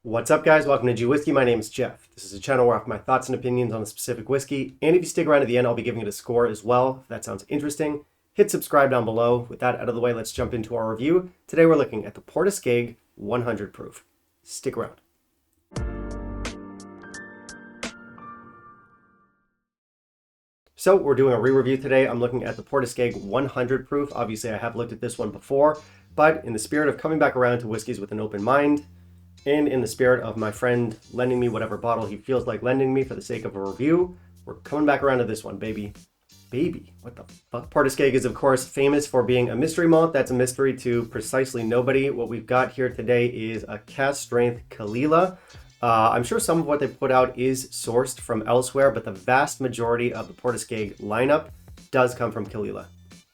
What's up, guys? Welcome to gwhisky. My name is Jeff. This is a channel where I have my thoughts and opinions on a specific whiskey, and if you stick around to the end, I'll be giving it a score as well. If that sounds interesting, hit subscribe down below. With that out of the way, let's jump into our review. Today we're looking at the Port Askaig 100 proof. Stick around. So we're doing a re-review today. I'm looking at the Port Askaig 100 proof. Obviously, I have looked at this one before, but in the spirit of coming back around to whiskeys with an open mind, and in the spirit of my friend lending me whatever bottle he feels like lending me for the sake of a review, we're coming back around to this one, baby. Baby, what the fuck? Port Askaig is, of course, famous for being a mystery malt. That's a mystery to precisely nobody. What we've got here today is a cask strength Caol Ila. I'm sure some of what they put out is sourced from elsewhere, but the vast majority of the Port Askaig lineup does come from Caol Ila.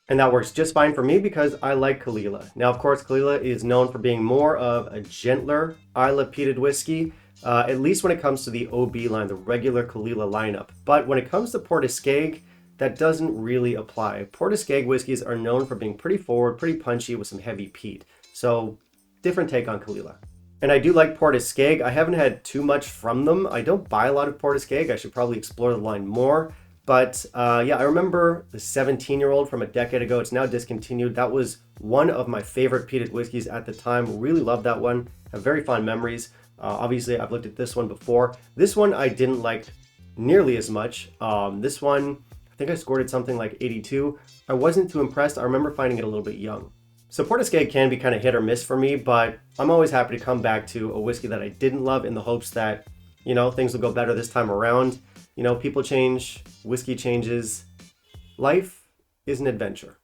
And that works just fine for me because I like Caol Ila. Now, of course, Caol Ila is known for being more of a gentler Islay peated whiskey, at least when it comes to the OB line, the regular Caol Ila lineup. But when it comes to Port Askaig, that doesn't really apply. Port Askaig whiskeys are known for being pretty forward, pretty punchy with some heavy peat. So, different take on Caol Ila. And I do like Port Askaig. I haven't had too much from them. I don't buy a lot of Port Askaig. I should probably explore the line more. But yeah, I remember the 17-year-old from a decade ago. It's now discontinued. That was one of my favorite peated whiskeys at the time. Really loved that one. Have very fond memories. Obviously, I've looked at this one before. This one I didn't like nearly as much. This one, I think I scored it something like 82. I wasn't too impressed. I remember finding it a little bit young. So Port Askaig can be kind of hit or miss for me, but I'm always happy to come back to a whiskey that I didn't love in the hopes that, you know, things will go better this time around. You know, people change, whiskey changes. Life is an adventure.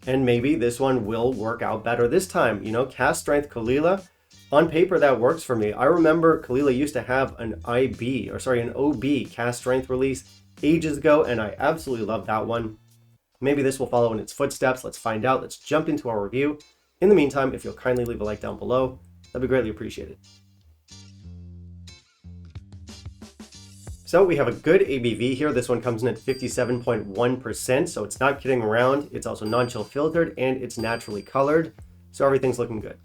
And maybe this one will work out better this time. You know, cask strength Caol Ila, on paper that works for me. I remember Caol Ila used to have an an OB cask strength release ages ago, and I absolutely love that one. Maybe this will follow in its footsteps. Let's find out. Let's jump into our review. In the meantime, if you'll kindly leave a like down below, that'd be greatly appreciated. So we have a good ABV here. This one comes in at 57.1%, so it's not kidding around. It's also non-chill filtered and it's naturally colored, so everything's looking good.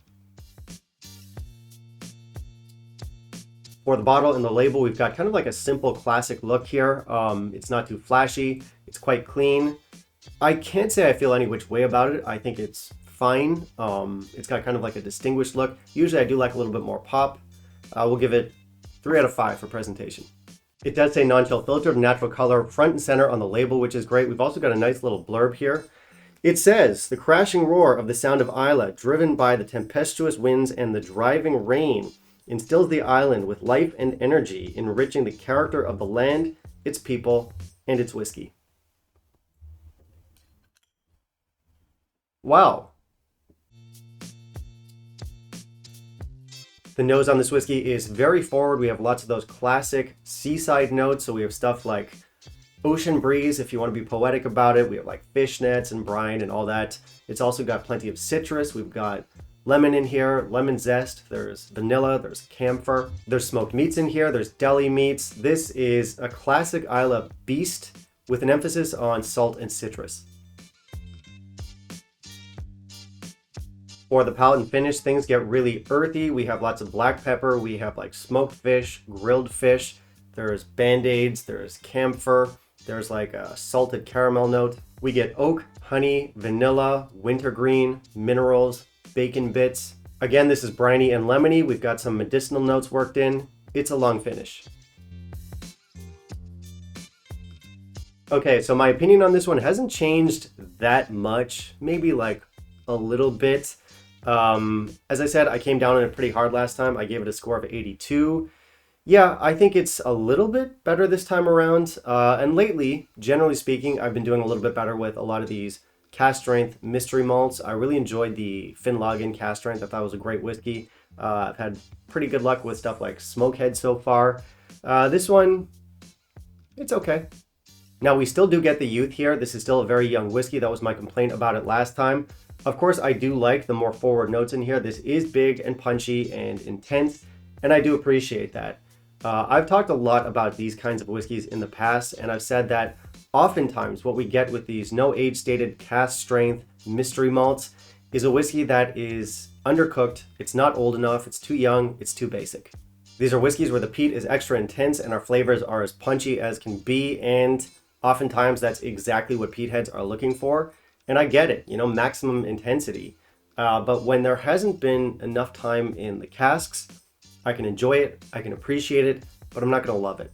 For the bottle and the label, we've got kind of like a simple classic look here. It's not too flashy. It's quite clean. I can't say I feel any which way about it. I think it's fine. It's got kind of like a distinguished look. Usually I do like a little bit more pop. We'll give it 3 out of 5 for presentation. It does say non-chill filtered, natural color front and center on the label, which is great. We've also got a nice little blurb here. It says, the crashing roar of the sound of Islay, driven by the tempestuous winds and the driving rain, instills the island with life and energy, enriching the character of the land, its people, and its whiskey. Wow. The nose on this whiskey is very forward. We have lots of those classic seaside notes. So we have stuff like ocean breeze, if you want to be poetic about it. We have like fishnets and brine and all that. It's also got plenty of citrus. We've got lemon in here, lemon zest. There's vanilla, there's camphor. There's smoked meats in here. There's deli meats. This is a classic Islay beast with an emphasis on salt and citrus. For the palate and finish, things get really earthy. We have lots of black pepper. We have like smoked fish, grilled fish. There's band-aids, there's camphor. There's like a salted caramel note. We get oak, honey, vanilla, wintergreen, minerals, bacon bits. Again, this is briny and lemony. We've got some medicinal notes worked in. It's a long finish. Okay, so my opinion on this one hasn't changed that much. Maybe like a little bit. As I said, I came down on it pretty hard last time. I gave it a score of 82. Yeah, I think it's a little bit better this time around. And lately, generally speaking, I've been doing a little bit better with a lot of these cask strength mystery malts. I really enjoyed the Finlagen cask strength. I thought it was a great whiskey. I've had pretty good luck with stuff like Smokehead so far. This one, it's okay. Now, we still do get the youth here. This is still a very young whiskey. That was my complaint about it last time. Of course, I do like the more forward notes in here. This is big and punchy and intense, and I do appreciate that. I've talked a lot about these kinds of whiskeys in the past, and I've said that oftentimes what we get with these no age stated cask strength mystery malts is a whiskey that is undercooked, it's not old enough, it's too young, it's too basic. These are whiskeys where the peat is extra intense and our flavors are as punchy as can be, and oftentimes that's exactly what peat heads are looking for. And I get it, maximum intensity. But when there hasn't been enough time in the casks, I can enjoy it, I can appreciate it, but I'm not going to love it.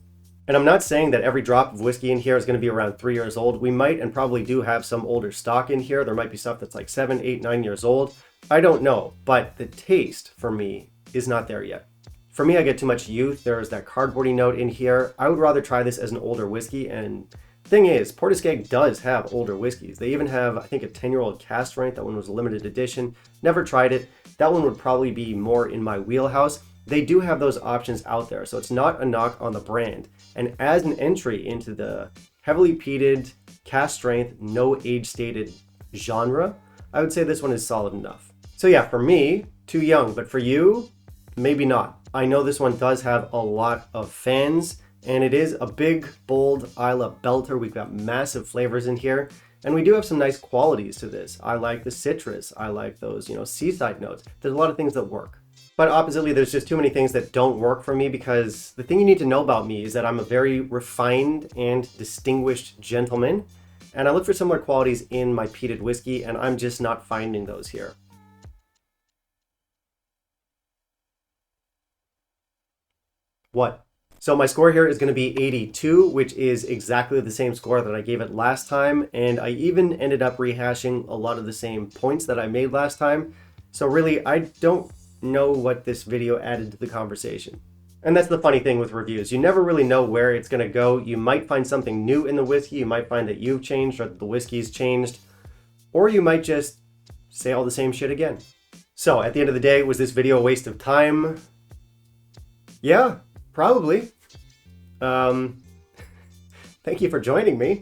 And I'm not saying that every drop of whiskey in here is going to be around 3 years old. We might and probably do have some older stock in here. There might be stuff that's like 7, 8, 9 years old. I don't know, but the taste for me is not there yet. For me, I get too much youth. There's that cardboardy note in here. I would rather try this as an older whiskey. And thing is, Port Askaig does have older whiskeys. They even have, I think, a 10-year-old cask strength. That one was a limited edition. Never tried it. That one would probably be more in my wheelhouse. They do have those options out there, so it's not a knock on the brand. And as an entry into the heavily peated, cask strength, no age stated genre, I would say this one is solid enough. So yeah, for me, too young, but for you, maybe not. I know this one does have a lot of fans, and it is a big, bold Islay belter. We've got massive flavors in here, and we do have some nice qualities to this. I like the citrus. I like those, seaside notes. There's a lot of things that work. But oppositely, there's just too many things that don't work for me, because the thing you need to know about me is that I'm a very refined and distinguished gentleman, and I look for similar qualities in my peated whiskey, and I'm just not finding those here. What? So my score here is going to be 82, which is exactly the same score that I gave it last time, and I even ended up rehashing a lot of the same points that I made last time. So really, I don't know what this video added to the conversation. And that's the funny thing with reviews. You never really know where it's going to go. You might find something new in the whiskey. You might find that you've changed or that the whiskey's changed. Or you might just say all the same shit again. So at the end of the day, was this video a waste of time? Yeah, probably. Thank you for joining me.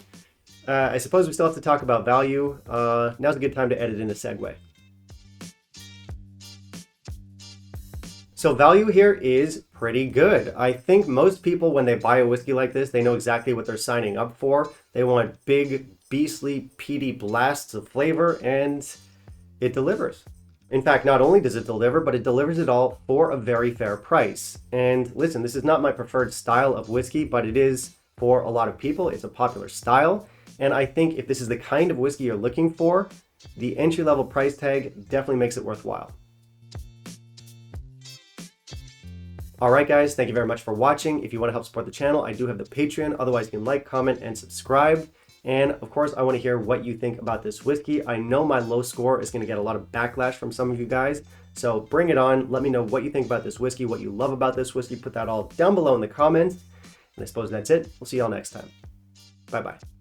I suppose we still have to talk about value. Now's a good time to edit in a segue. So value here is pretty good. I think most people, when they buy a whiskey like this, they know exactly what they're signing up for. They want big, beastly, peaty blasts of flavor, and it delivers. In fact, not only does it deliver, but it delivers it all for a very fair price. And listen, this is not my preferred style of whiskey, but it is for a lot of people. It's a popular style. And I think if this is the kind of whiskey you're looking for, the entry-level price tag definitely makes it worthwhile. All right, guys, thank you very much for watching. If you want to help support the channel, I do have the Patreon. Otherwise, you can like, comment, and subscribe. And of course, I want to hear what you think about this whiskey. I know my low score is going to get a lot of backlash from some of you guys. So bring it on. Let me know what you think about this whiskey, what you love about this whiskey. Put that all down below in the comments. And I suppose that's it. We'll see y'all next time. Bye-bye.